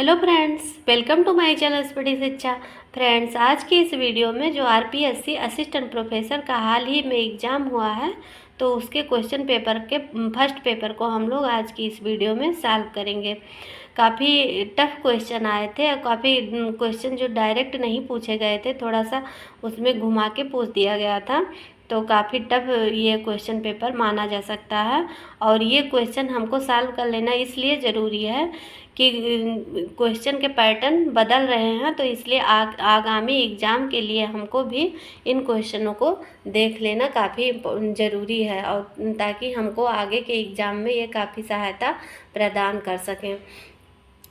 Hello friends, welcome to my channel study Shiksha. Friends, आज की इस वीडियो में जो आरपीएससी असिस्टेंट प्रोफेसर का हाल ही में एग्ज़ाम हुआ है, तो उसके क्वेश्चन पेपर के फर्स्ट पेपर को हम लोग आज की इस वीडियो में सॉल्व करेंगे। काफ़ी टफ क्वेश्चन आए थे और काफ़ी क्वेश्चन जो डायरेक्ट नहीं पूछे गए थे, थोड़ा सा उसमें घुमा के पूछ दिया गया था। तो काफ़ी टफ ये क्वेश्चन पेपर माना जा सकता है और ये क्वेश्चन हमको सॉल्व कर लेना इसलिए ज़रूरी है कि क्वेश्चन के पैटर्न बदल रहे हैं, तो इसलिए आगामी एग्ज़ाम के लिए हमको भी इन क्वेश्चनों को देख लेना काफ़ी ज़रूरी है और ताकि हमको आगे के एग्ज़ाम में ये काफ़ी सहायता प्रदान कर सकें।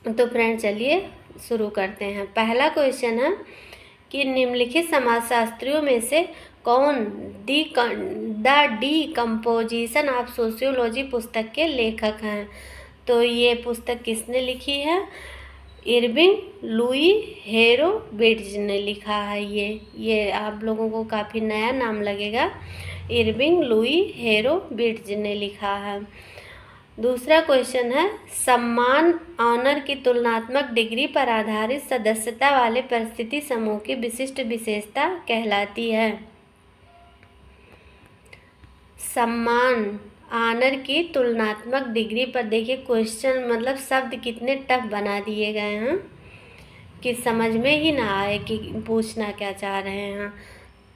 तो फ्रेंड, चलिए शुरू करते हैं। पहला क्वेश्चन है कि निम्नलिखित समाजशास्त्रियों में से कौन द डीकम्पोजिशन ऑफ सोशियोलॉजी पुस्तक के लेखक हैं। तो ये पुस्तक किसने लिखी है? इरविंग लुई हेरोविट्ज ने लिखा है। ये आप लोगों को काफ़ी नया नाम लगेगा। इरविंग लुई हेरोविट्ज ने लिखा है। दूसरा क्वेश्चन है, सम्मान ऑनर की तुलनात्मक डिग्री पर आधारित सदस्यता वाले परिस्थिति समूह की विशिष्ट विशेषता कहलाती है। सम्मान ऑनर की तुलनात्मक डिग्री पर, देखिए क्वेश्चन मतलब शब्द कितने टफ बना दिए गए हैं कि समझ में ही ना आए कि पूछना क्या चाह रहे हैं।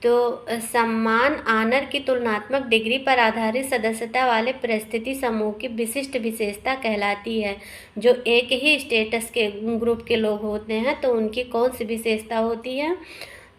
तो सम्मान ऑनर की तुलनात्मक डिग्री पर आधारित सदस्यता वाले परिस्थिति समूह की विशिष्ट विशेषता कहलाती है। जो एक ही स्टेटस के ग्रुप के लोग होते हैं तो उनकी कौन सी विशेषता होती है?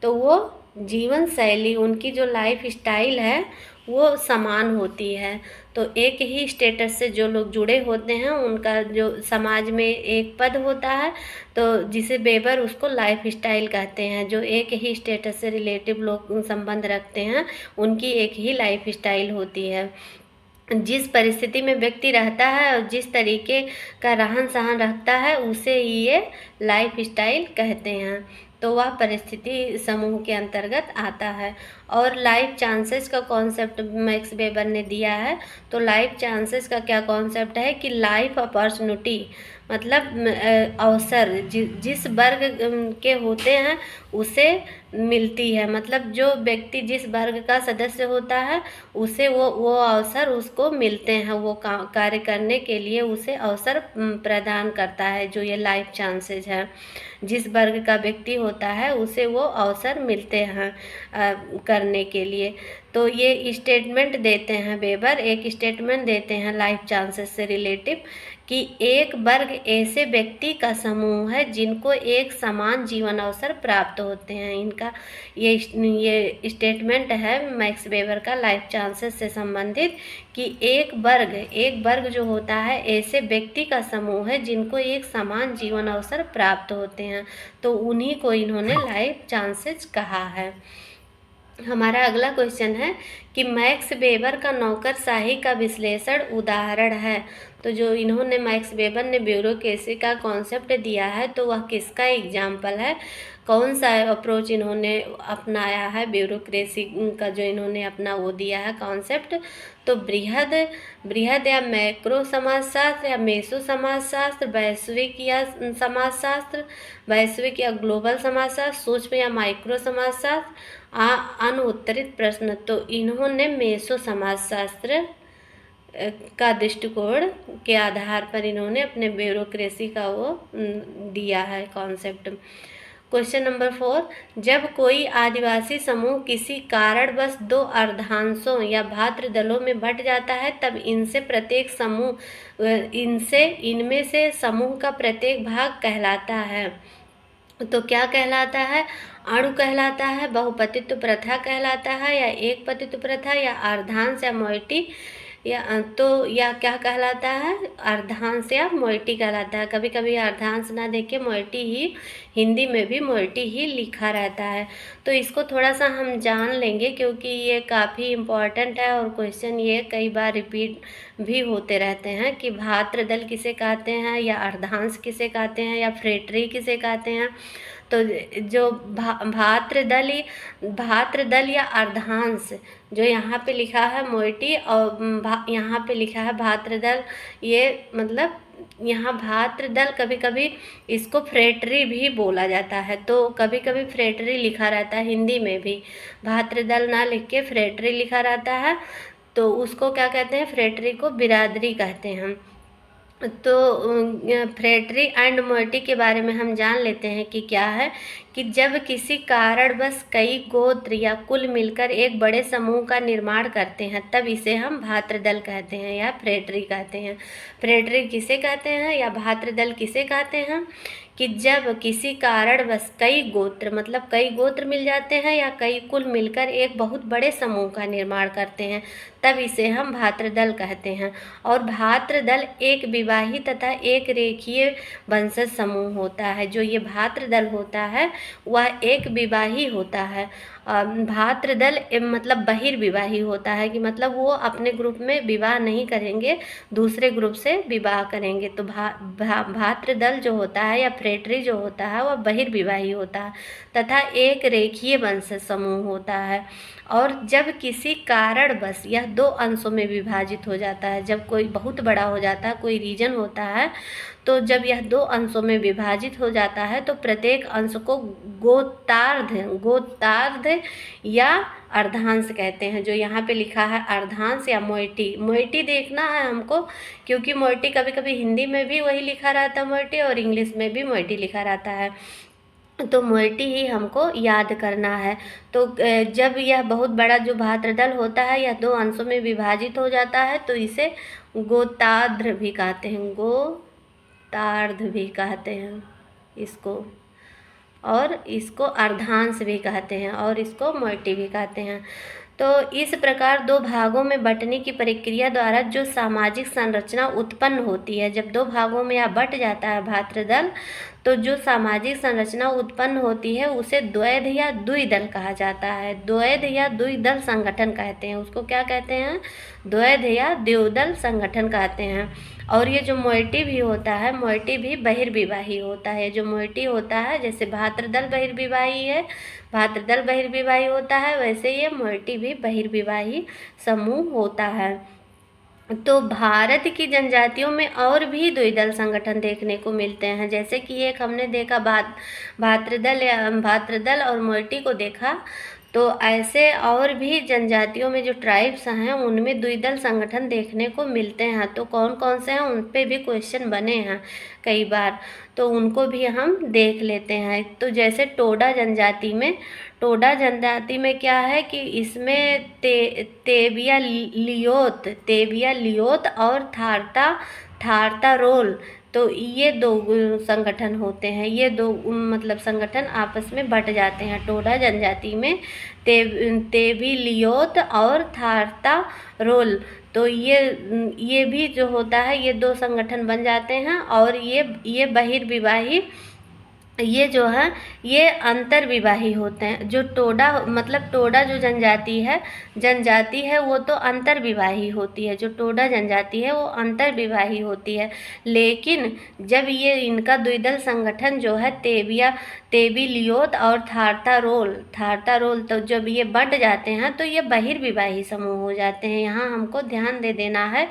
तो वो जीवन शैली, उनकी जो लाइफ स्टाइल है वो समान होती है। तो एक ही स्टेटस से जो लोग जुड़े होते हैं उनका जो समाज में एक पद होता है, तो जिसे वेबर उसको लाइफ स्टाइल कहते हैं। जो एक ही स्टेटस से रिलेटिव लोग संबंध रखते हैं उनकी एक ही लाइफ स्टाइल होती है। जिस परिस्थिति में व्यक्ति रहता है और जिस तरीके का रहन सहन रखता है उसे ये लाइफ स्टाइल कहते हैं। तो वह परिस्थिति समूह के अंतर्गत आता है। और लाइफ चांसेस का कॉन्सेप्ट मैक्स वेबर ने दिया है। तो लाइफ चांसेस का क्या कॉन्सेप्ट है कि लाइफ अपॉर्चुनिटी, मतलब अवसर जिस वर्ग के होते हैं उसे मिलती है। मतलब जो व्यक्ति जिस वर्ग का सदस्य होता है उसे वो अवसर उसको मिलते हैं, वो कार्य करने के लिए उसे अवसर प्रदान करता है। जो ये लाइफ चांसेस है, जिस वर्ग का व्यक्ति होता है उसे वो अवसर मिलते हैं करने के लिए। तो ये स्टेटमेंट देते हैं वेबर, एक स्टेटमेंट देते हैं लाइफ चांसेस से रिलेटिव कि एक वर्ग ऐसे व्यक्ति का समूह है जिनको एक समान जीवन अवसर प्राप्त होते हैं। इनका ये स्टेटमेंट है मैक्स वेबर का लाइफ चांसेस से संबंधित कि एक वर्ग जो होता है ऐसे व्यक्ति का समूह है जिनको एक समान जीवन अवसर प्राप्त होते हैं। तो उन्हीं को इन्होंने लाइफ चांसेस कहा है। हमारा अगला क्वेश्चन है कि मैक्स वेबर का नौकरशाही का विश्लेषण उदाहरण है। तो जो इन्होंने मैक्स वेबर ने ब्यूरोक्रेसी का कॉन्सेप्ट दिया है तो वह किसका एग्जाम्पल है? कौन सा अप्रोच इन्होंने अपनाया है ब्यूरोक्रेसी का, जो इन्होंने अपना वो दिया है कॉन्सेप्ट? तो बृहद या मैक्रो समाजशास्त्र या मेसो समाजशास्त्र, वैश्विक या समाजशास्त्र, वैश्विक या ग्लोबल समाजशास्त्र, सूक्ष्म या माइक्रो समाजशास्त्र, अनुत्तरित प्रश्न। तो इन्होंने मेसो समाजशास्त्र का दृष्टिकोण के आधार पर इन्होंने अपने ब्यूरोक्रेसी का वो दिया है कॉन्सेप्ट। क्वेश्चन नंबर 4, जब कोई आदिवासी समूह किसी कारणवश दो अर्धांशों या भातृ दलों में बंट जाता है तब इनमें से समूह का प्रत्येक भाग कहलाता है। तो क्या कहलाता है? अणु कहलाता है, बहुपतित्व प्रथा कहलाता है, या एक पतित्व प्रथा, या अर्धांश या मोइटी, या क्या कहलाता है? अर्धांश या मोइटी कहलाता है। कभी कभी अर्धांश ना देखे मोइटी ही, हिंदी में भी मोइटी ही लिखा रहता है। तो इसको थोड़ा सा हम जान लेंगे क्योंकि ये काफ़ी इम्पॉर्टेंट है और क्वेश्चन ये कई बार रिपीट भी होते रहते हैं कि भातृदल किसे कहते हैं, या अर्धांश किसे कहते हैं, या फ्रेटरी किसे कहते हैं। तो जो भातृदल या अर्धांश, जो यहाँ पे लिखा है मोइटी और यहाँ पे लिखा है भातृदल, ये मतलब यहाँ भातृदल कभी कभी इसको फ्रेटरी भी बोला जाता है, तो कभी कभी फ्रेटरी लिखा रहता है, हिंदी में भी भातृदल ना लिख के फ्रेटरी लिखा रहता है, तो उसको क्या कहते हैं, फ्रेटरी को बिरादरी कहते हैं। तो फ्रेटरी एंड मोइटी के बारे में हम जान लेते हैं कि क्या है, कि जब किसी कारणवश कई गोत्र या कुल मिलकर एक बड़े समूह का निर्माण करते हैं तब इसे हम भातृदल कहते हैं या फ्रेटरी कहते हैं। फ्रेटरी किसे कहते हैं या भातृदल किसे कहते हैं, कि जब किसी कारणवश कई गोत्र, मतलब कई गोत्र मिल जाते हैं या कई कुल मिलकर एक बहुत बड़े समूह का निर्माण करते हैं तब इसे हम भातृदल कहते हैं। और भातृदल एक विवाही तथा एक रेखीय वंशज समूह होता है। जो ये भातृदल होता है वह एक विवाही होता है। भातृदल मतलब बहिर्विवाही होता है, कि मतलब वो अपने ग्रुप में विवाह नहीं करेंगे, दूसरे ग्रुप से विवाह करेंगे। तो भातृदल जो होता है या फ्रेटरी जो होता है वह बहिर्विवाही होता है तथा एक रेखीय वंशज समूह होता है। और जब किसी कारणवश यह दो अंशों में विभाजित हो जाता है, जब कोई बहुत बड़ा हो जाता है, कोई रीजन होता है, तो जब यह दो अंशों में विभाजित हो जाता है तो प्रत्येक अंश को गोत्रार्ध या अर्धांश कहते हैं। जो यहाँ पे लिखा है अर्धांश या मोइटी, मोइटी देखना है हमको, क्योंकि मोइटी कभी कभी हिंदी में भी वही लिखा रहता है मोइटी, और इंग्लिश में भी मोइटी लिखा रहता है, तो मोइटी ही हमको याद करना है। तो जब यह बहुत बड़ा जो भातृदल होता है यह दो अंशों में विभाजित हो जाता है तो इसे गोतार्ध भी कहते हैं, गोतार्ध भी कहते हैं इसको, और इसको अर्धांश भी कहते हैं, और इसको मोइटी भी कहते हैं। तो इस प्रकार दो भागों में बंटने की प्रक्रिया द्वारा जो सामाजिक संरचना उत्पन्न होती है, जब दो भागों में यह बंट जाता है भातृदल, तो जो सामाजिक संरचना उत्पन्न होती है उसे द्वैध या द्विदल कहा जाता है। द्वैध या द्विदल संगठन कहते हैं उसको, क्या कहते हैं, द्वैध या द्विदल संगठन कहते हैं। और ये जो मोइटी भी होता है, मोइटी भी बहिर्विवाही होता है। जो मोइटी होता है, जैसे भातृदल बहिर्विवाही है, भातृदल बहिर्विवाही होता है, वैसे ये मोइटी भी बहिर्विवाही समूह होता है। तो भारत की जनजातियों में और भी द्विदल संगठन देखने को मिलते हैं, जैसे कि एक हमने देखा भातृदल और मोइटी को देखा, तो ऐसे और भी जनजातियों में जो ट्राइब्स हैं उनमें द्विदल संगठन देखने को मिलते हैं। तो कौन कौन से हैं उन पे भी क्वेश्चन बने हैं कई बार, तो उनको भी हम देख लेते हैं। तो जैसे टोडा जनजाति में क्या है कि इसमें तेबिया लियोत और थारता रोल, तो ये दो संगठन होते हैं। ये दो मतलब संगठन आपस में बट जाते हैं। टोडा जनजाति में तेबी लियोत और थारता रोल, तो ये भी जो होता है ये दो संगठन बन जाते हैं। और ये बहिर्विवाही, ये जो है ये अंतर्विवाही होते हैं। जो टोडा मतलब टोडा जो जनजाति है वो तो अंतर्विवाही होती है। जो टोडा जनजाति है वो अंतर्विवाही होती है, लेकिन जब ये इनका द्विदल संगठन जो है तेबी लियोत और थारता रोल, तो जब ये बंट जाते हैं तो ये बहिर्विवाही समूह हो जाते हैं। यहाँ हमको ध्यान दे देना है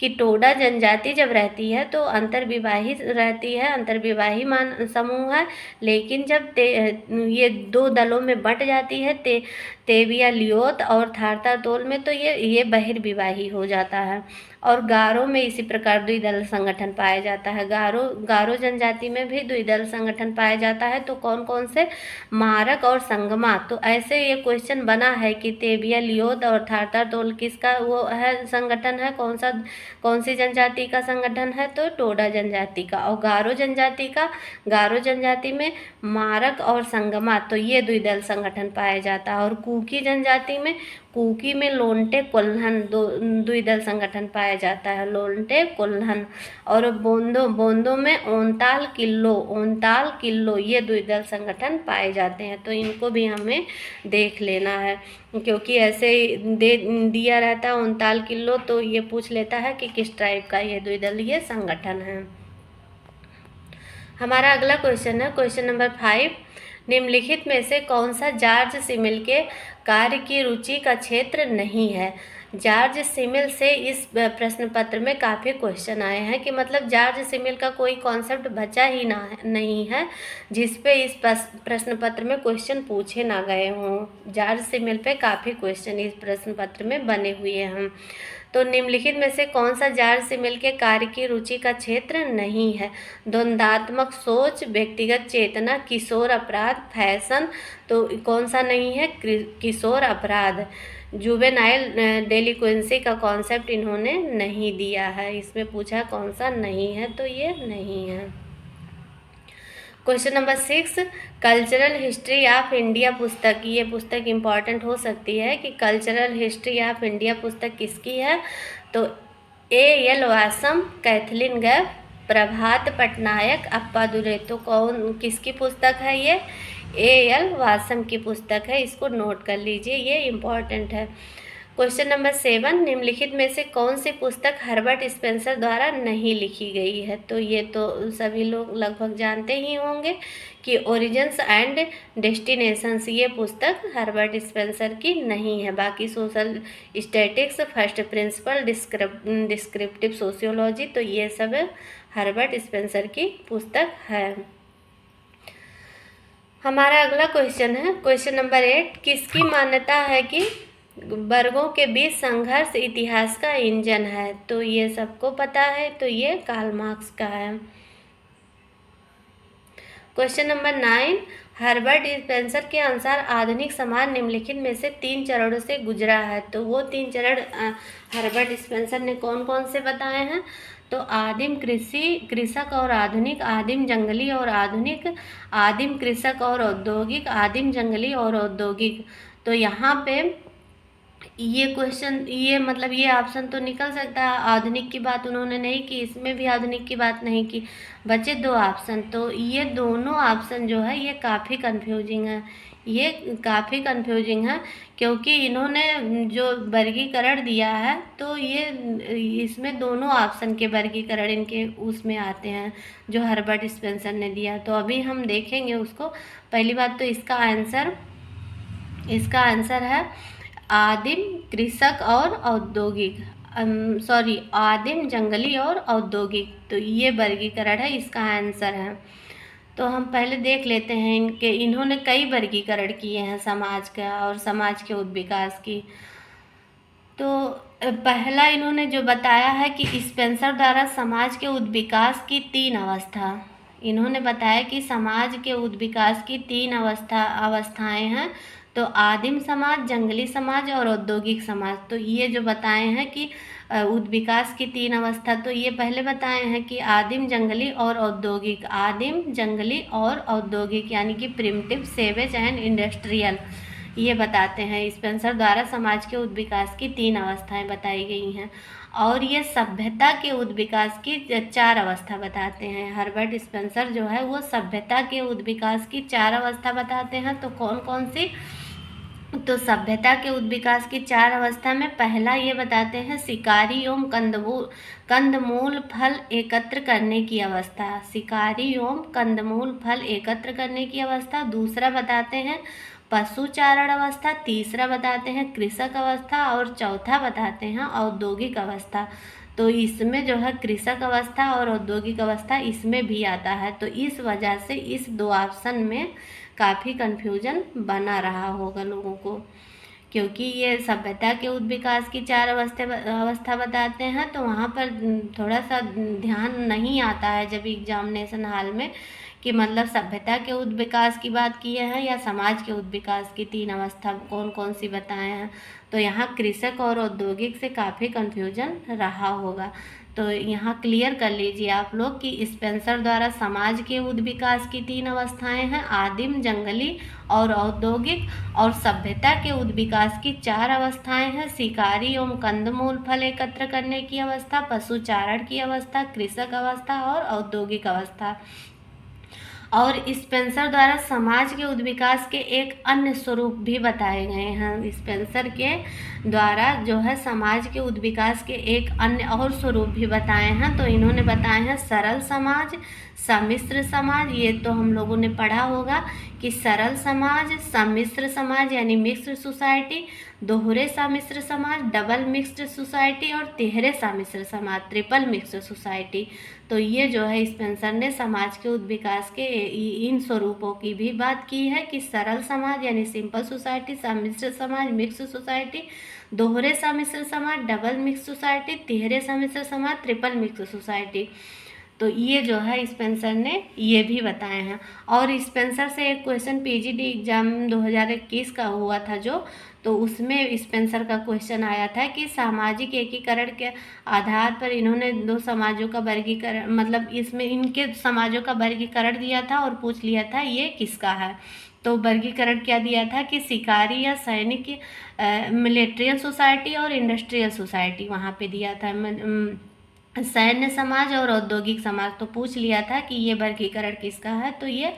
कि टोडा जनजाति जब रहती है तो अंतर्विवाही रहती है, अंतर्विवाही समूह है, लेकिन जब ये दो दलों में बंट जाती है तेबिया लियोत और थारता तोल में, तो ये बहिर्विवाही हो जाता है। और गारो में इसी प्रकार द्विदल संगठन पाया जाता है। गारो जनजाति में भी द्विदल संगठन पाया जाता है। तो कौन कौन से, मारक और संगमा। तो ऐसे ये क्वेश्चन बना है कि तेबिया लियोत और थारता तोल किसका वो है संगठन है, कौन सी जनजाति का संगठन है, तो टोडा जनजाति का। और गारो जनजाति में मारक और संगमा, तो ये द्विदल संगठन पाया जाता है। और कुकी में लोन्टे कोल्हन द्विदल संगठन पाया जाता है, लोन्टे कोल्हन। और बोंदो में ओंताल किल्लो ये द्विदल संगठन पाए जाते हैं। तो इनको भी हमें देख लेना है, क्योंकि ऐसे दिया रहता है ओंताल किल्लो, तो ये पूछ लेता है कि किस ट्राइब का ये द्विदलीय संगठन है। हमारा अगला क्वेश्चन है क्वेश्चन नंबर 5। निम्नलिखित में से कौन सा जॉर्ज सिमिल के कार्य की रुचि का क्षेत्र नहीं है। जॉर्ज सिमिल से इस प्रश्न पत्र में काफ़ी क्वेश्चन आए हैं कि मतलब जॉर्ज सिमिल का कोई कॉन्सेप्ट बचा ही नहीं है जिस पे इस प्रश्न पत्र में क्वेश्चन पूछे ना गए हों। जॉर्ज सिमिल पे काफ़ी क्वेश्चन इस प्रश्न पत्र में बने हुए हैं। तो निम्नलिखित में से कौन सा जॉर्ज सिमिल के कार्य की रुचि का क्षेत्र नहीं है? द्वंद्वात्मक सोच, व्यक्तिगत चेतना, किशोर अपराध, फैशन। तो कौन सा नहीं है? किशोर अपराध। जुवेनाइल डेलिक्वेंसी का कॉन्सेप्ट इन्होंने नहीं दिया है। इसमें पूछा कौन सा नहीं है, तो ये नहीं है। Question number 6, cultural history of India पुस्तक। ये पुस्तक इम्पॉर्टेंट हो सकती है कि कल्चरल हिस्ट्री ऑफ इंडिया पुस्तक किसकी है? तो A.L. वासम, कैथलीन गैफ, प्रभात पटनायक, अप्पादुरै। तो कौन किसकी पुस्तक है ये? A.L. वासम की पुस्तक है। इसको नोट कर लीजिए, ये इम्पॉर्टेंट है। क्वेश्चन नंबर 7, निम्नलिखित में से कौन सी पुस्तक हर्बर्ट स्पेंसर द्वारा नहीं लिखी गई है? तो ये तो सभी लोग लगभग जानते ही होंगे कि ओरिजिन्स एंड डेस्टिनेशंस, ये पुस्तक हर्बर्ट स्पेंसर की नहीं है। बाकी social statics, first principle, descriptive sociology, तो ये सब हर्बर्ट स्पेंसर की पुस्तक है। हमारा अगला क्वेश्चन है क्वेश्चन नंबर 8, किसकी मान्यता है कि वर्गों के बीच संघर्ष इतिहास का इंजन है? तो ये सबको पता है, तो ये कार्ल मार्क्स का है। क्वेश्चन नंबर 9, हर्बर्ट स्पेंसर के अनुसार आधुनिक समाज निम्नलिखित में से 3 चरणों से गुजरा है। तो वो 3 चरण हर्बर्ट स्पेंसर ने कौन कौन से बताए हैं? तो आदिम कृषक और आधुनिक, आदिम जंगली और आधुनिक, आदिम कृषक और औद्योगिक, आदिम जंगली और औद्योगिक। तो यहाँ पे ये क्वेश्चन, ये मतलब ये ऑप्शन तो निकल सकता है। आधुनिक की बात उन्होंने नहीं की, इसमें भी आधुनिक की बात नहीं की, बचे 2 ऑप्शन। तो ये दोनों ऑप्शन जो है ये काफ़ी कंफ्यूजिंग है, ये काफ़ी कंफ्यूजिंग है, क्योंकि इन्होंने जो वर्गीकरण दिया है तो ये इसमें दोनों ऑप्शन के वर्गीकरण इनके उसमें आते हैं जो हर्बर्ट स्पेंसर ने दिया। तो अभी हम देखेंगे उसको। पहली बात तो इसका आंसर है आदिम कृषक और औद्योगिक, आदिम जंगली और औद्योगिक। तो ये वर्गीकरण है, इसका आंसर है। तो हम पहले देख लेते हैं इन्होंने कई वर्गीकरण किए हैं समाज का और समाज के उद्विकास की। तो पहला इन्होंने जो बताया है कि स्पेंसर द्वारा समाज के उद्विकास की 3 अवस्था, इन्होंने बताया कि समाज के उद्विकास की 3 अवस्थाएं हैं। तो आदिम समाज, जंगली समाज और औद्योगिक समाज। तो ये जो बताए हैं कि उद्विकास की 3 अवस्था, तो ये पहले बताए हैं कि आदिम, जंगली और औद्योगिक। आदिम, जंगली और औद्योगिक यानी कि प्रिमिटिव, सेवेज एंड इंडस्ट्रियल, ये बताते हैं। स्पेंसर द्वारा समाज के उद्विकास की 3 अवस्थाएं बताई गई हैं। और ये सभ्यता के उद्विकास की 4 अवस्था बताते हैं। हर्बर्ट स्पेंसर जो है वो सभ्यता के उद्विकास की 4 अवस्था बताते हैं। तो कौन कौन सी? तो सभ्यता के उद्विकास की 4 अवस्था में पहला ये बताते हैं शिकारी एवं कंदमूल फल एकत्र करने की अवस्था, शिकारी एवं कंदमूल फल एकत्र करने की अवस्था। दूसरा बताते हैं पशुचारण अवस्था, तीसरा बताते हैं कृषक अवस्था और चौथा बताते हैं औद्योगिक अवस्था। तो इसमें जो है कृषक अवस्था और औद्योगिक अवस्था इसमें भी आता है। तो इस वजह से इस 2 ऑप्शन में काफ़ी कन्फ्यूजन बना रहा होगा लोगों को, क्योंकि ये सभ्यता के उद्विकास की 4 अवस्था बताते हैं। तो वहाँ पर थोड़ा सा ध्यान नहीं आता है जब एग्जामिनेशन हॉल में कि मतलब सभ्यता के उद्विकास की बात किए हैं या समाज के उद्विकास की 3 अवस्था कौन कौन सी बताए हैं। तो यहाँ कृषक और औद्योगिक से काफ़ी कन्फ्यूजन रहा होगा। तो यहाँ क्लियर कर लीजिए आप लोग कि स्पेंसर द्वारा समाज के उद्विकास की 3 अवस्थाएं हैं, आदिम, जंगली और औद्योगिक। और सभ्यता के उद्विकास की 4 अवस्थाएं हैं, शिकारी एवं कंदमूल फल एकत्र करने की अवस्था, पशुचारण की अवस्था, कृषक अवस्था और औद्योगिक अवस्था। और स्पेंसर द्वारा समाज के उद्विकास के एक अन्य स्वरूप भी बताए गए हैं। स्पेंसर के द्वारा जो है समाज के उद्विकास के एक अन्य और स्वरूप भी बताए हैं। तो इन्होंने बताए हैं सरल समाज, सम्मिश्र समाज। ये तो हम लोगों ने पढ़ा होगा कि सरल समाज, सम्मिश्र समाज यानी मिक्स्ड सोसाइटी, दोहरे सम्मिश्र समाज, डबल मिक्स्ड सोसाइटी और तिहरे सम्मिश्र समाज, ट्रिपल मिक्स्ड सोसाइटी। तो ये जो है स्पेंसर ने समाज के विकास के इन स्वरूपों की भी बात की है कि सरल समाज यानी सिंपल सोसाइटी, सम्मिश्र समाज, मिक्स्ड सोसाइटी, दोहरे सम्मिश्र समाज, डबल मिक्स्ड सोसाइटी, तिहरे सम्मिश्र समाज, ट्रिपल मिक्स्ड सोसाइटी। तो ये जो है स्पेंसर ने ये भी बताए हैं। और स्पेंसर से एक क्वेश्चन पीजीडी एग्जाम 2021 का हुआ था जो, तो उसमें स्पेंसर का क्वेश्चन आया था कि सामाजिक एकीकरण के आधार पर इन्होंने दो समाजों का वर्गीकरण, मतलब इसमें इनके समाजों का वर्गीकरण दिया था और पूछ लिया था ये किसका है। तो वर्गीकरण क्या दिया था कि शिकारी या सैनिक, मिलिट्रियल सोसाइटी और इंडस्ट्रियल सोसाइटी वहाँ पे दिया था, सैन्य समाज और औद्योगिक समाज। तो पूछ लिया था कि ये वर्गीकरण किसका है, तो ये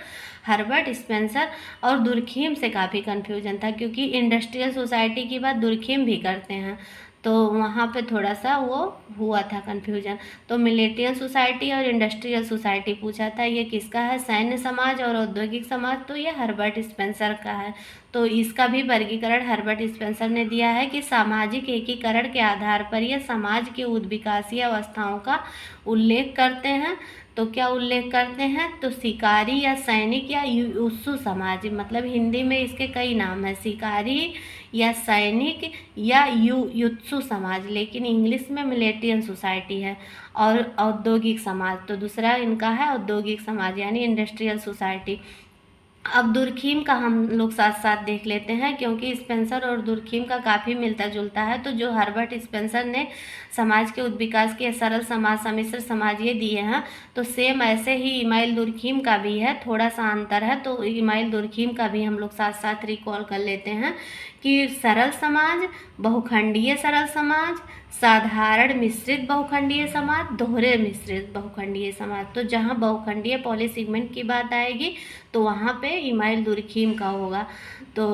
हर्बर्ट स्पेंसर। और दुर्खीम से काफ़ी कन्फ्यूजन था क्योंकि इंडस्ट्रियल सोसाइटी की बात दुर्खीम भी करते हैं, तो वहाँ पे थोड़ा सा वो हुआ था कन्फ्यूजन। तो मिलिट्रियल सोसाइटी और इंडस्ट्रियल सोसाइटी पूछा था ये किसका है, सैन्य समाज और औद्योगिक समाज, तो ये हर्बर्ट स्पेंसर का है। तो इसका भी वर्गीकरण हर्बर्ट स्पेंसर ने दिया है कि सामाजिक एकीकरण के आधार पर यह समाज के उद्विकासीय अवस्थाओं का उल्लेख करते हैं। तो क्या उल्लेख करते हैं, तो शिकारी या सैनिक या युत्सु समाज, मतलब हिंदी में इसके कई नाम है, शिकारी या सैनिक या युत्सु समाज, लेकिन इंग्लिश में मिलिट्रियल सोसाइटी है। और औद्योगिक समाज, तो दूसरा इनका है औद्योगिक समाज यानी इंडस्ट्रियल सोसाइटी। अब दुर्खीम का हम लोग साथ साथ देख लेते हैं क्योंकि स्पेंसर और दुर्खीम का काफ़ी मिलता जुलता है। तो जो हर्बर्ट स्पेंसर ने समाज के उद्विकास के सरल समाज, सम्मिश्र समाज ये दिए हैं, तो सेम ऐसे ही इमाइल दुर्खीम का भी है, थोड़ा सा अंतर है। तो इमाइल दुर्खीम का भी हम लोग साथ साथ रिकॉल कर लेते हैं कि सरल समाज, बहुखंडीय सरल समाज, साधारण मिश्रित बहुखंडीय समाज, दोहरे मिश्रित बहुखंडीय समाज। तो जहाँ बहुखंडीय पॉलीसेगमेंट की बात आएगी तो वहाँ पे इमाइल दुर्खीम का होगा। तो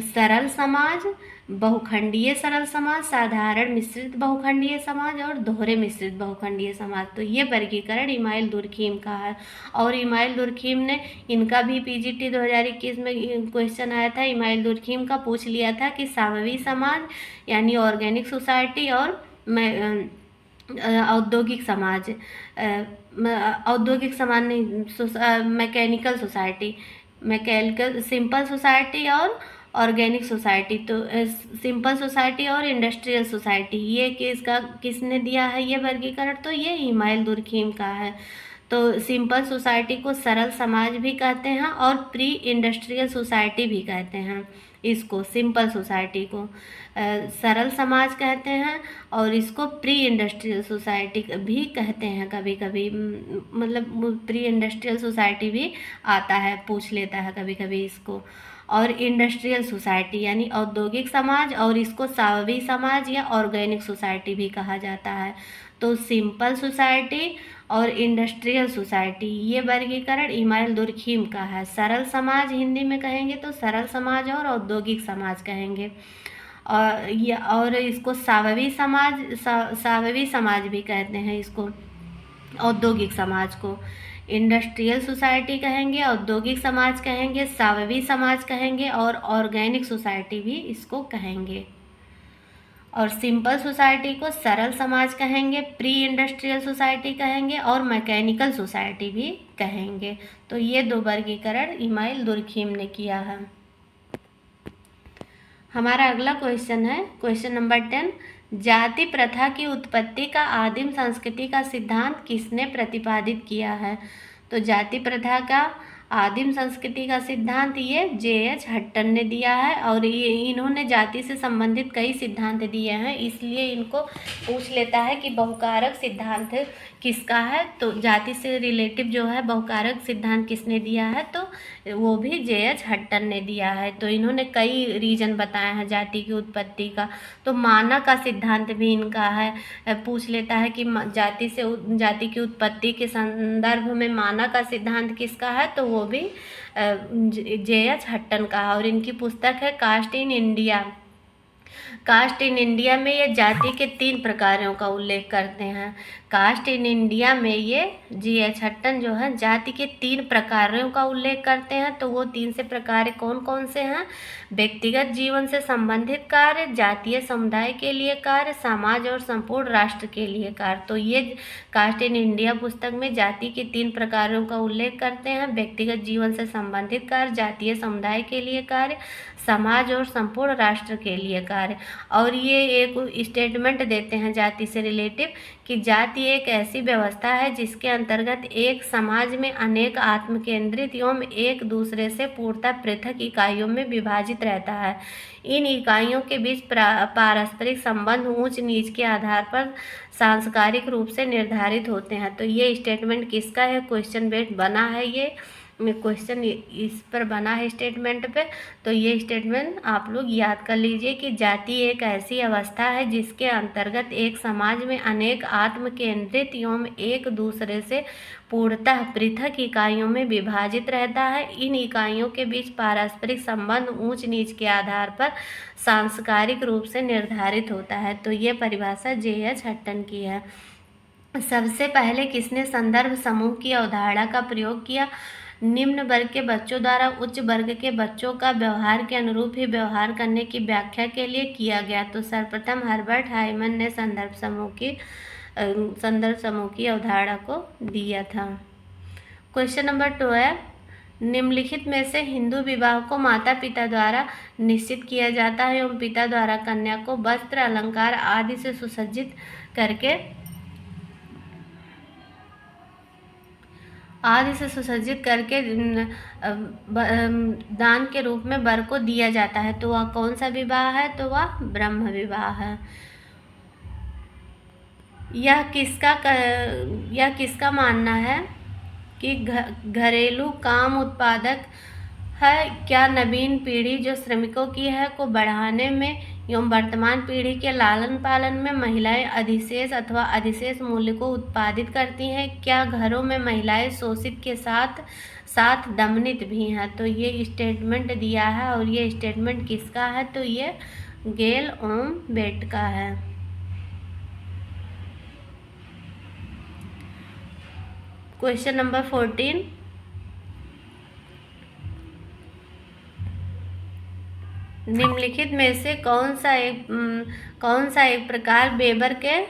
सरल समाज, बहुखंडीय सरल समाज, साधारण मिश्रित बहुखंडीय समाज और दोहरे मिश्रित बहुखंडीय समाज, तो ये वर्गीकरण इमाइल दुर्खीम का है। और इमाइल दुर्खीम ने, इनका भी पीजीटी 2021 में क्वेश्चन आया था, इमाइल दुर्खीम का पूछ लिया था कि सामवी समाज यानी ऑर्गेनिक सोसाइटी और औद्योगिक समाज, औद्योगिक समाज नहीं, mechanical society, mechanical simple society और ऑर्गेनिक सोसाइटी। तो सिंपल सोसाइटी और इंडस्ट्रियल सोसाइटी, ये किसने दिया है ये वर्गीकरण, तो ये इमाइल दुर्खीम का है। तो सिंपल सोसाइटी को सरल समाज भी कहते हैं और प्री इंडस्ट्रियल सोसाइटी भी कहते हैं। इसको सिंपल सोसाइटी को सरल समाज कहते हैं और इसको प्री इंडस्ट्रियल सोसाइटी भी कहते हैं कभी कभी, मतलब प्री इंडस्ट्रियल सोसाइटी भी आता है, पूछ लेता है कभी कभी इसको। और इंडस्ट्रियल सोसाइटी यानी औद्योगिक समाज, और इसको साववी समाज या ऑर्गेनिक सोसाइटी भी कहा जाता है। तो सिंपल सोसाइटी और इंडस्ट्रियल सोसाइटी ये वर्गीकरण इमाइल दुर्खीम का है। सरल समाज हिंदी में कहेंगे तो सरल समाज और औद्योगिक समाज कहेंगे। और इसको साववी समाज भी कहते हैं, इसको औद्योगिक समाज को इंडस्ट्रियल सोसाइटी कहेंगे, औद्योगिक समाज कहेंगे, साववी समाज कहेंगे और ऑर्गेनिक सोसाइटी भी इसको कहेंगे। और सिंपल सोसाइटी को सरल समाज कहेंगे, प्री इंडस्ट्रियल सोसाइटी कहेंगे और मैकेनिकल सोसाइटी भी कहेंगे। तो ये दो वर्गीकरण इमाइल दुर्खीम ने किया है। हमारा अगला क्वेश्चन है क्वेश्चन नंबर 10, जाति प्रथा की उत्पत्ति का आदिम संस्कृति का सिद्धांत किसने प्रतिपादित किया है। तो जाति प्रथा का आदिम संस्कृति का सिद्धांत ये जे.एच. हट्टन ने दिया है। और ये इन्होंने जाति से संबंधित कई सिद्धांत दिए हैं, इसलिए इनको पूछ लेता है कि बहुकारक सिद्धांत किसका है। तो जाति से रिलेटिव जो है बहुकारक सिद्धांत किसने दिया है, तो वो भी जे.एच. हट्टन ने दिया है। तो इन्होंने कई रीजन बताए हैं जाति की उत्पत्ति का। तो मानक का सिद्धांत भी इनका है, पूछ लेता है कि जाति की उत्पत्ति के संदर्भ में मानक का सिद्धांत किसका है, तो वो भी जे.एच. हट्टन का। और इनकी पुस्तक है caste in India, caste in India में ये जाति के 3 प्रकारों का उल्लेख करते हैं। कास्ट इन इंडिया में ये G.H. हट्टन जो है जाति के 3 प्रकारों का उल्लेख करते हैं। तो वो 3 से प्रकार कौन कौन से हैं? व्यक्तिगत जीवन से संबंधित कार्य, जातीय समुदाय के लिए कार्य, समाज और संपूर्ण राष्ट्र के लिए कार्य। तो ये कास्ट इन इंडिया पुस्तक में जाति के 3 प्रकारों का उल्लेख करते हैं। व्यक्तिगत जीवन से संबंधित कार्य, जातीय समुदाय के लिए कार्य, समाज और संपूर्ण राष्ट्र के लिए कार्य। और ये एक स्टेटमेंट देते हैं जाति से रिलेटिव कि जाति एक ऐसी व्यवस्था है जिसके अंतर्गत एक समाज में अनेक आत्म केंद्रित एवं एक दूसरे से पूर्णतः पृथक इकाइयों में विभाजित रहता है। इन इकाइयों के बीच पारस्परिक संबंध ऊंच नीच के आधार पर सांस्कारिक रूप से निर्धारित होते हैं। तो ये स्टेटमेंट किसका है? क्वेश्चन बेस्ड बना है, ये क्वेश्चन इस पर बना है स्टेटमेंट पे। तो ये स्टेटमेंट आप लोग याद कर लीजिए कि जाति एक ऐसी अवस्था है जिसके अंतर्गत एक समाज में अनेक आत्म केंद्रित एवं एक दूसरे से पूर्णतः पृथक इकाइयों में विभाजित रहता है। इन इकाइयों के बीच पारस्परिक संबंध ऊंच नीच के आधार पर सांस्कारिक रूप से निर्धारित होता है। तो ये परिभाषा G.H. हट्टन की है। सबसे पहले किसने संदर्भ समूह की अवधारणा का प्रयोग किया? निम्न वर्ग के बच्चों द्वारा उच्च वर्ग के बच्चों का व्यवहार के अनुरूप ही व्यवहार करने की व्याख्या के लिए किया गया। तो सर्वप्रथम हर्बर्ट हाइमन ने संदर्भ समूह की अवधारणा को दिया था। क्वेश्चन नंबर 2 है, निम्नलिखित में से हिंदू विवाह को माता पिता द्वारा निश्चित किया जाता है एवं पिता द्वारा कन्या को वस्त्र अलंकार आदि से सुसज्जित करके दान के रूप में वर को दिया जाता है। तो वह कौन सा विवाह है? तो वह ब्रह्म विवाह है। यह किसका मानना है कि घरेलू काम उत्पादक है? क्या नवीन पीढ़ी जो श्रमिकों की है को बढ़ाने में एवं वर्तमान पीढ़ी के लालन पालन में महिलाएं अधिशेष अथवा अधिशेष मूल्य को उत्पादित करती हैं? क्या घरों में महिलाएं शोषित के साथ साथ दमनित भी हैं? तो ये स्टेटमेंट दिया है और ये स्टेटमेंट किसका है? तो ये गेल ओम बेट का है। क्वेश्चन नंबर 14, निम्नलिखित में से कौन सा एक प्रकार वेबर के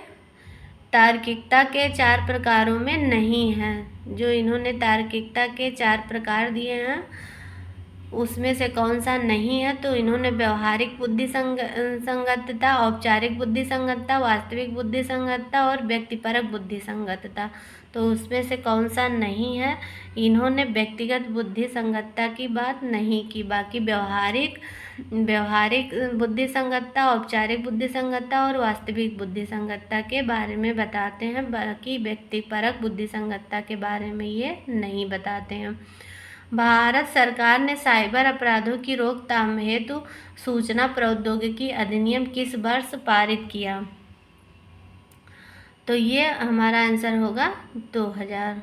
तार्किकता के 4 प्रकारों में नहीं है? जो इन्होंने तार्किकता के 4 प्रकार दिए हैं उसमें से कौन सा नहीं है? तो इन्होंने व्यवहारिक बुद्धि संगतता, औपचारिक बुद्धि संगतता, वास्तविक बुद्धि संगतता और व्यक्तिपरक बुद्धि संगतता। तो उसमें से कौन सा नहीं है? इन्होंने व्यक्तिगत बुद्धि संगतता की बात नहीं की। बाकी व्यवहारिक बुद्धि संगतता, औपचारिक बुद्धि संगतता और वास्तविक बुद्धि संगतता के बारे में बताते हैं। बाकी व्यक्तिपरक बुद्धि संगतता के बारे में ये नहीं बताते हैं। भारत सरकार ने साइबर अपराधों की रोकथाम हेतु सूचना प्रौद्योगिकी अधिनियम किस वर्ष पारित किया? तो ये हमारा आंसर होगा 2000।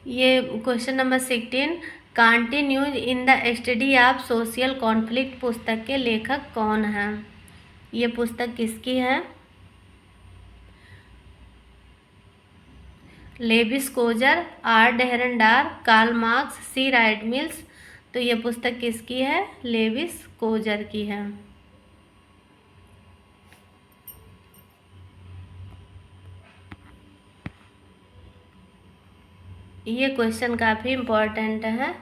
ये question number 16, continues in the study of social conflict पुस्तक के लेखक कौन हैं? ये पुस्तक किसकी है? Lewis Coser, R Dahrendorf, Karl Marx, C Wright Mills. तो ये पुस्तक किसकी है? लेविस कोजर की है। ये क्वेश्चन काफ़ी इम्पोर्टेंट है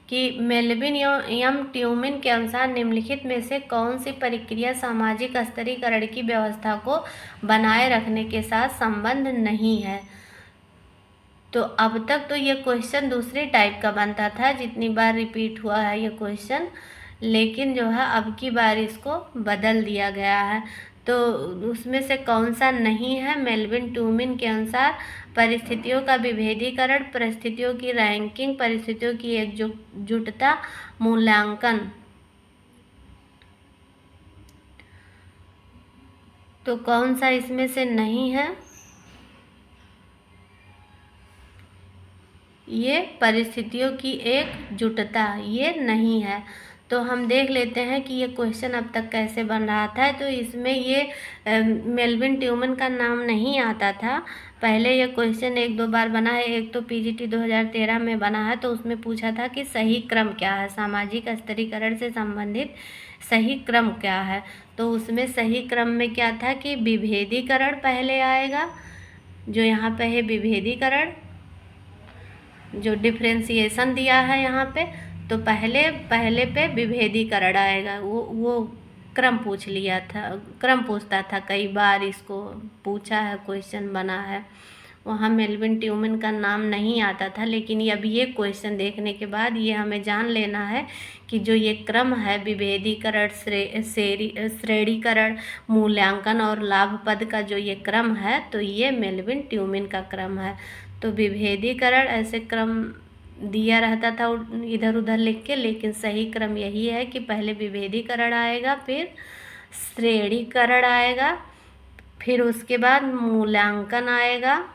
कि मेलविन एम ट्यूमिन के अनुसार निम्नलिखित में से कौन सी प्रक्रिया सामाजिक स्तरीकरण की व्यवस्था को बनाए रखने के साथ संबंध नहीं है? तो अब तक तो ये क्वेश्चन दूसरे टाइप का बनता था, जितनी बार रिपीट हुआ है ये क्वेश्चन, लेकिन जो है अब की बार इसको बदल दिया गया है। तो उसमें से कौन सा नहीं है? मेलविन ट्यूमिन के अनुसार परिस्थितियों का विभेदीकरण, परिस्थितियों की रैंकिंग, परिस्थितियों की एकजुटता, मूल्यांकन। तो कौन सा इसमें से नहीं है? ये परिस्थितियों की एकजुटता ये नहीं है। तो हम देख लेते हैं कि ये क्वेश्चन अब तक कैसे बन रहा था। तो इसमें ये मेल्विन ट्यूमन का नाम नहीं आता था। पहले ये क्वेश्चन 1-2 बार बना है। एक तो पीजीटी 2013 में बना है, तो उसमें पूछा था कि सही क्रम क्या है, सामाजिक स्तरीकरण से संबंधित सही क्रम क्या है। तो उसमें सही क्रम में क्या था कि विभेदीकरण पहले आएगा, जो यहाँ पे है विभेदीकरण, जो डिफ्रेंसिएशन दिया है यहाँ पे, तो पहले पे विभेदीकरण आएगा। वो क्रम पूछ लिया था, क्रम पूछता था, कई बार इसको पूछा है, क्वेश्चन बना है। वहाँ मेल्विन ट्यूमन का नाम नहीं आता था, लेकिन अब ये क्वेश्चन देखने के बाद ये हमें जान लेना है कि जो ये क्रम है विभेदीकरण, श्रेणीकरण, मूल्यांकन और लाभ पद का जो ये क्रम है, तो ये मेल्विन ट्यूमन का क्रम है। तो विभेदीकरण ऐसे क्रम दिया रहता था इधर उधर लिख के, लेकिन सही क्रम यही है कि पहले विभेदीकरण आएगा, फिर श्रेणीकरण आएगा, फिर उसके बाद मूल्यांकन आएगा।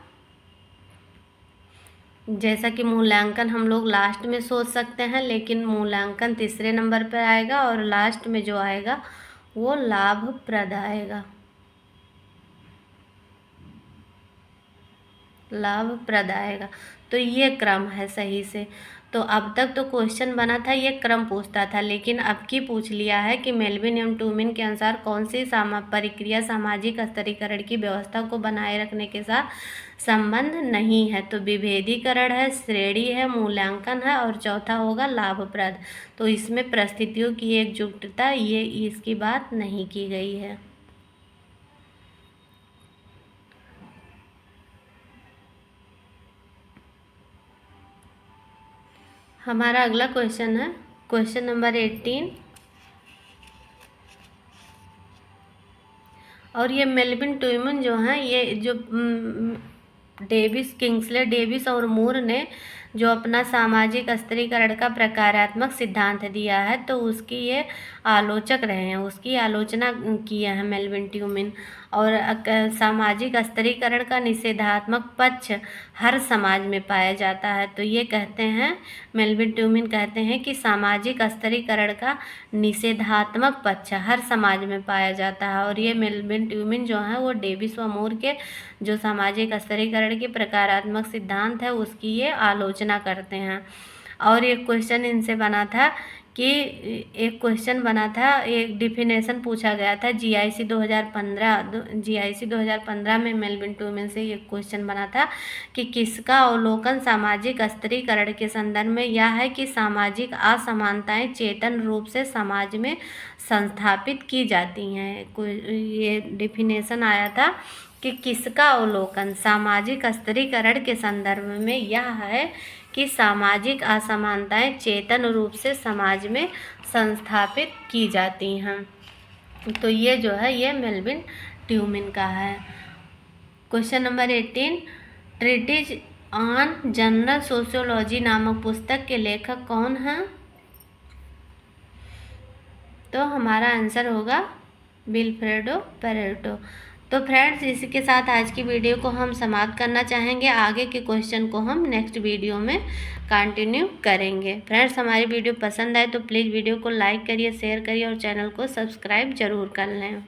जैसा कि मूल्यांकन हम लोग लास्ट में सोच सकते हैं, लेकिन मूल्यांकन तीसरे नंबर पर आएगा और लास्ट में जो आएगा वो लाभप्रद आएगा, लाभप्रद आएगा। तो ये क्रम है सही से। तो अब तक तो क्वेश्चन बना था ये क्रम पूछता था, लेकिन अब की पूछ लिया है कि मेल्विन एवं ट्यूमन के अनुसार कौन सी प्रक्रिया सामाजिक स्तरीकरण की व्यवस्था को बनाए रखने के साथ संबंध नहीं है। तो विभेदीकरण है, श्रेणी है, मूल्यांकन है और चौथा होगा लाभप्रद। तो इसमें परिस्थितियों की एकजुटता ये इसकी बात नहीं की गई है। हमारा अगला क्वेश्चन है क्वेश्चन नंबर 18, और ये मेल्विन ट्यूमन जो है, ये जो किंग्सले डेविस और मूर ने जो अपना सामाजिक स्तरीकरण का प्रकारात्मक सिद्धांत दिया है, तो उसकी ये आलोचक रहे हैं, उसकी आलोचना की है मेल्विन ट्यूमन। और सामाजिक स्तरीकरण का निषेधात्मक पक्ष हर समाज में पाया जाता है। तो ये कहते हैं, मेल्विन ट्यूमन कहते हैं कि सामाजिक स्तरीकरण का निषेधात्मक पक्ष हर समाज में पाया जाता है। और ये मेल्विन ट्यूमन जो है वो डेविस व मूर के जो सामाजिक स्तरीकरण के प्रकारात्मक सिद्धांत है उसकी ये आलोचना करते हैं। और एक क्वेश्चन इनसे बना था कि एक क्वेश्चन बना था, एक डिफिनेशन पूछा गया था जीआईसी 2015 में मेल्विन ट्यूमन से ये क्वेश्चन बना था कि किसका अवलोकन सामाजिक स्तरीकरण के संदर्भ में यह है कि सामाजिक असमानताएं चेतन रूप से समाज में संस्थापित की जाती हैं। ये डिफिनेशन आया था कि किसका अवलोकन सामाजिक स्तरीकरण के संदर्भ में यह है कि सामाजिक असमानताएं चेतन रूप से समाज में संस्थापित की जाती हैं। तो ये जो है ये मेल्विन ट्यूमन का है। Question number 18, treatise on general sociology नामक पुस्तक के लेखक कौन हैं? तो हमारा आंसर होगा विल्फ्रेडो पेरेटो। तो फ्रेंड्स, इसी के साथ आज की वीडियो को हम समाप्त करना चाहेंगे। आगे के क्वेश्चन को हम नेक्स्ट वीडियो में कंटिन्यू करेंगे। फ्रेंड्स, हमारी वीडियो पसंद आए तो प्लीज़ वीडियो को लाइक करिए, शेयर करिए और चैनल को सब्सक्राइब जरूर कर लें।